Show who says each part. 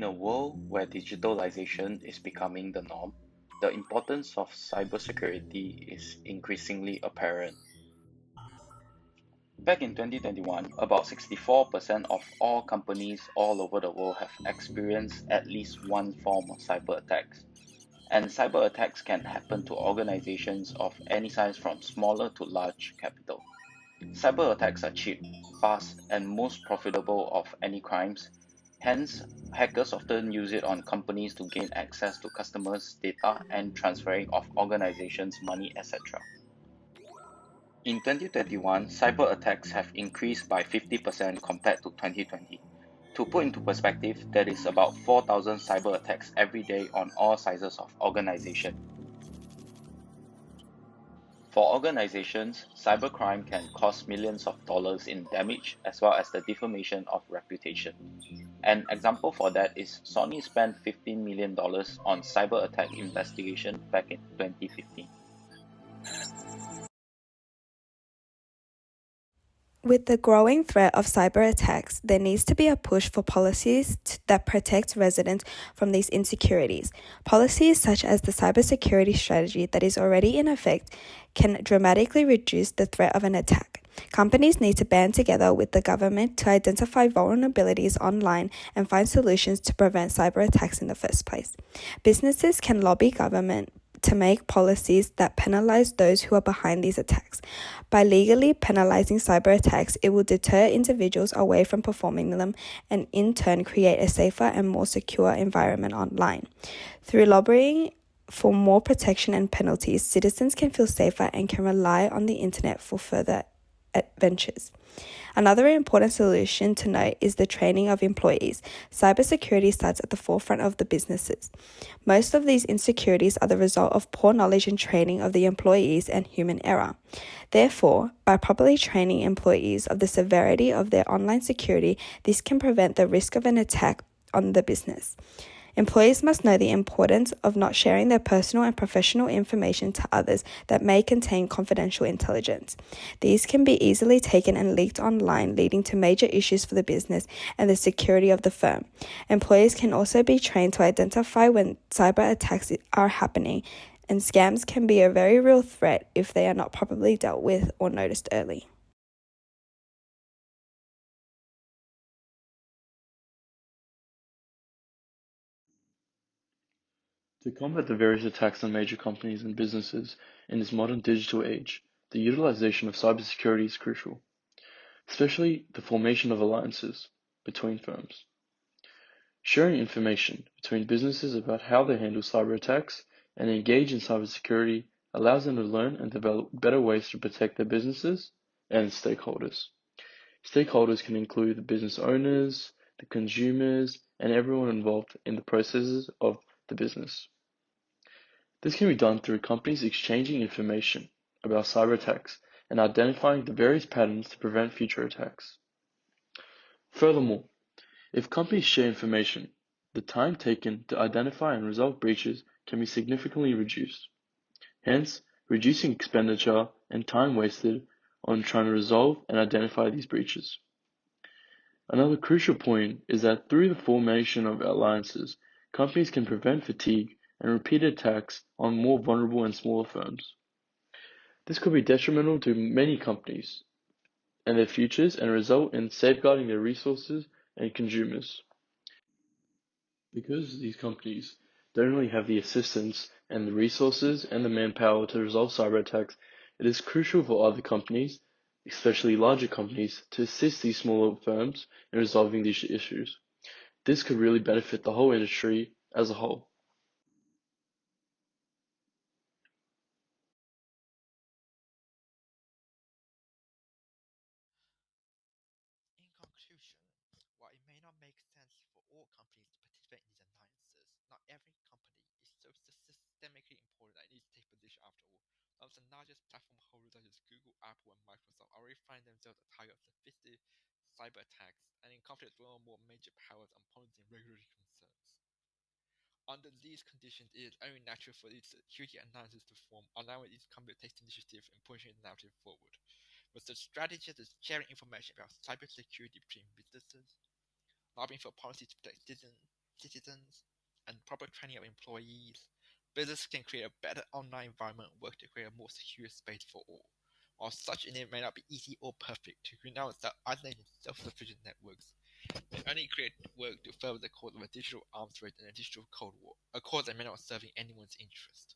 Speaker 1: In a world where digitalization is becoming the norm, the importance of cybersecurity is increasingly apparent. Back in 2021, about 64% of all companies all over the world have experienced at least one form of cyber attacks. And cyber attacks can happen to organizations of any size from smaller to large capital. Cyber attacks are cheap, fast, and most profitable of any crimes. Hence, hackers often use it on companies to gain access to customers' data and transferring of organizations' money, etc. In 2021, cyber attacks have increased by 50% compared to 2020. To put into perspective, that is about 4,000 cyber attacks every day on all sizes of organization. For organizations, cybercrime can cost millions of dollars in damage as well as the defamation of reputation. An example for that is Sony spent $15 million on cyber attack investigation back in 2015.
Speaker 2: With the growing threat of cyber attacks, there needs to be a push for policies that protect residents from these insecurities. Policies such as the cybersecurity strategy that is already in effect can dramatically reduce the threat of an attack. Companies need to band together with the government to identify vulnerabilities online and find solutions to prevent cyber attacks in the first place. Businesses can lobby government to make policies that penalize those who are behind these attacks. By legally penalizing cyber attacks, it will deter individuals away from performing them and in turn create a safer and more secure environment online. Through lobbying for more protection and penalties, citizens can feel safer and can rely on the internet for further adventures. Another important solution to note is the training of employees. Cybersecurity starts at the forefront of the businesses. Most of these insecurities are the result of poor knowledge and training of the employees and human error. Therefore, by properly training employees of the severity of their online security, this can prevent the risk of an attack on the business. Employees must know the importance of not sharing their personal and professional information to others that may contain confidential intelligence. These can be easily taken and leaked online, leading to major issues for the business and the security of the firm. Employees can also be trained to identify when cyber attacks are happening, and scams can be a very real threat if they are not properly dealt with or noticed early.
Speaker 3: To combat the various attacks on major companies and businesses in this modern digital age, the utilization of cybersecurity is crucial, especially the formation of alliances between firms. Sharing information between businesses about how they handle cyber attacks and engage in cybersecurity allows them to learn and develop better ways to protect their businesses and stakeholders. Stakeholders can include the business owners, the consumers, and everyone involved in the processes of the business. This can be done through companies exchanging information about cyber attacks and identifying the various patterns to prevent future attacks. Furthermore, if companies share information, the time taken to identify and resolve breaches can be significantly reduced, hence reducing expenditure and time wasted on trying to resolve and identify these breaches. Another crucial point is that through the formation of alliances, companies can prevent fatigue and repeated attacks on more vulnerable and smaller firms. This could be detrimental to many companies and their futures and result in safeguarding their resources and consumers. Because these companies don't really have the assistance and the resources and the manpower to resolve cyber attacks, it is crucial for other companies, especially larger companies, to assist these smaller firms in resolving these issues. This could really benefit the whole industry as a whole.
Speaker 4: In conclusion, while it may not make sense for all companies to participate in these alliances, not every company is so systemically important that it needs to take a position after all. Some of the largest platform holders such as Google, Apple, and Microsoft already find themselves a target of sophisticated cyber attacks and in conflict with one or more major powers on policy and regulatory concerns. Under these conditions, it is only natural for these security alliances to form, allowing each company to take initiative and pushing the narrative forward. With the strategies of sharing information about cybersecurity between businesses, lobbying for policies to protect citizens, citizens, and proper training of employees, business can create a better online environment and work to create a more secure space for all. While such an may not be easy or perfect, to renounce that isolated self-sufficient networks may only create work to further the cause of a digital arms race and a digital cold war, a cause that may not serve in anyone's interest.